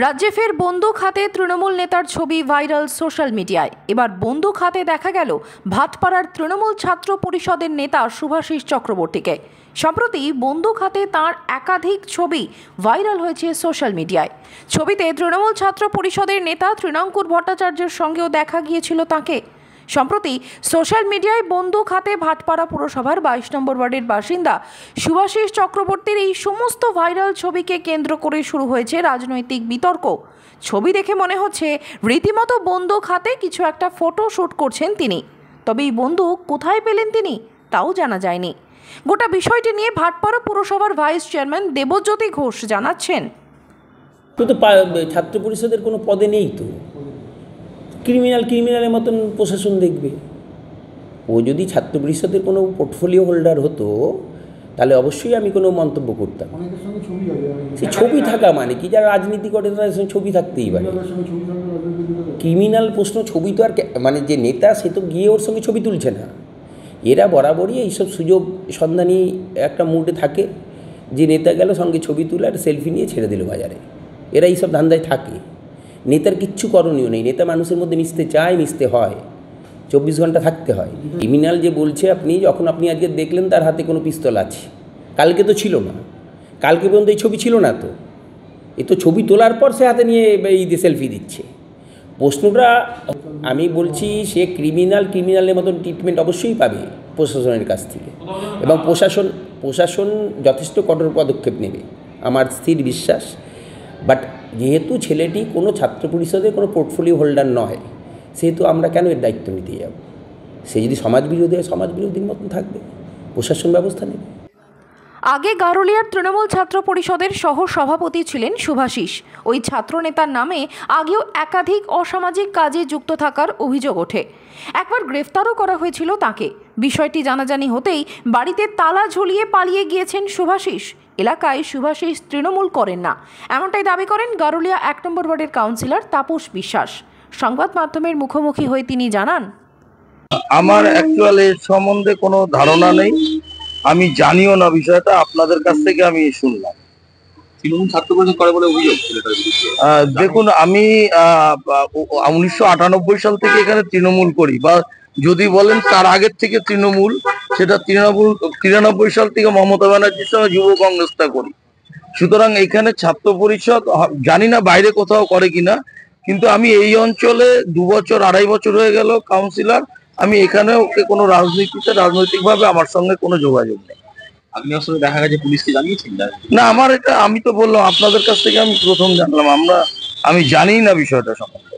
রাজ্যে ফের বন্দুক হাতে তৃণমূল নেতার ছবি ভাইরাল সোশ্যাল মিডিয়ায়। এবার বন্দুক হাতে দেখা গেল ভাটপাড়ার তৃণমূল ছাত্র পরিষদের নেতা শুভাশিস চক্রবর্তীকে। সম্প্রতি বন্দুক হাতে তাঁর একাধিক ছবি ভাইরাল হয়েছে সোশ্যাল মিডিয়ায়। ছবিতে তৃণমূল ছাত্র পরিষদের নেতা তৃণাঙ্কুর ভট্টাচার্যের সঙ্গেও দেখা গিয়েছিল তাঁকে। সম্প্রতি সোশ্যাল মিডিয়ায় বন্দুক হাতে ভাটপাড়া পুরসভার 22 নম্বর ওয়ার্ডের বাসিন্দা শুভাশিস চক্রবর্তীর এই সমস্ত ভাইরাল ছবিকে কেন্দ্র করে শুরু হয়েছে রাজনৈতিক বিতর্ক। ছবি দেখে মনে হচ্ছে রীতিমতো বন্দুক হাতে কিছু একটা ফটো শ্যুট করছেন তিনি। তবে এই বন্দুক কোথায় পেলেন তিনি তাও জানা যায়নি। গোটা বিষয়টি নিয়ে ভাটপাড়া পুরসভার ভাইস চেয়ারম্যান দেবজ্যোতি ঘোষ জানাচ্ছেন, তো ছাত্র পরিষদের কোনো পদে নেই, তো ক্রিমিনালের মতন প্রশাসন দেখবে। ও যদি ছাত্র পরিষদের কোনো পোর্টফোলিও হোল্ডার হতো তাহলে অবশ্যই আমি কোনো মন্তব্য করতাম। সে ছবি থাকা মানে কি, যারা রাজনীতি করে তাদের সঙ্গে ছবি থাকতেই পারে। ক্রিমিনাল প্রশ্ন, ছবি তো আর মানে যে নেতা সে তো গিয়ে ওর সঙ্গে ছবি তুলছে না। এরা বরাবরই এইসব সুযোগ সন্ধানী একটা মুডে থাকে যে নেতা গেল সঙ্গে ছবি তুলে আর সেলফি নিয়ে ছেড়ে দিল বাজারে। এরা এইসব ধান্দায় থাকে। নেতার কিচ্ছু করণীয় নেই। নেতা মানুষের মধ্যে মিশতে চায়, মিশতে হয়, 24 ঘন্টা থাকতে হয়। ক্রিমিনাল যে বলছে, যখন আপনি আজকে দেখলেন তার হাতে কোনো পিস্তল আছে, কালকে তো ছিল না, কালকে পর্যন্ত এই ছবি ছিল না। তো এ তো ছবি তোলার পর সে হাতে নিয়ে এই সেলফি দিচ্ছে। প্রশ্নটা আমি বলছি, সে ক্রিমিনালের মতন ট্রিটমেন্ট অবশ্যই পাবে প্রশাসনের কাছ থেকে, এবং প্রশাসন যথেষ্ট কঠোর পদক্ষেপ নেবে আমার স্থির বিশ্বাস। বাট যেহেতু ছেলেটি কোনো ছাত্র পরিষদের কোনো পোর্টফোলিও হোল্ডার নয়, সেহেতু আমরা কেন এর দায়িত্ব নিতে যাব? সে যদি সমাজবিরোধী হয়, সমাজবিরোধীর মতন থাকবে, প্রশাসন ব্যবস্থা নেবে। আগে গারুলিয়ার তৃণমূল ছাত্র পরিষদের সহ সভাপতি ছিলেন শুভাশিস। ওই ছাত্রনেতার নামে আগেও একাধিক অসামাজিক কাজে যুক্ত থাকার অভিযোগ ওঠে। একবার গ্রেফতারও করা হয়েছিল তাকে। বিষয়টি জানাজানি হতেই বাড়িতে তালা ঝুলিয়ে পালিয়ে গিয়েছেন শুভাশিস। এলাকায় শুভাশিস তৃণমূল করেন না, এমনটাই দাবি করেন গারুলিয়া 1 নম্বর ওয়ার্ডের কাউন্সিলর তাপস বিশ্বাস। সংবাদ মাধ্যমের মুখোমুখি হয়ে তিনি জানান, আমার অ্যাকচুয়ালি এর সম্বন্ধে কোনো ধারণা নেই, আমি জানিও না বিষয়টা, আপনাদের কাছ থেকে আমি শুনলাম। তৃণমূল ছাত্র পরিষদ করে বলে অভিযোগ। দেখুন, আমি 1998 সাল থেকে এখানে তৃণমূল করি, বা যদি বলেন তার আগের থেকে তৃণমূল, সেটা 93 সাল থেকে মমতা ব্যানার্জির সঙ্গে যুব কংগ্রেসটা করি। সুতরাং এখানে ছাত্র পরিষদ জানি না বাইরে কোথাও করে কিনা, কিন্তু আমি এই অঞ্চলে 2 বছর 2.5 বছর হয়ে গেল কাউন্সিলর। আমি এখানে ওকে কোনো রাজনৈতিকভাবে আমার সঙ্গে কোনো যোগাযোগ নেই। আপনি আসলে দেখা গেছে পুলিশকে জানিয়েছেন না? আমার এটা, আমি তো বললাম আপনাদের কাছ থেকে আমি প্রথম জানলাম, আমি জানি না বিষয়টা সম্বন্ধে।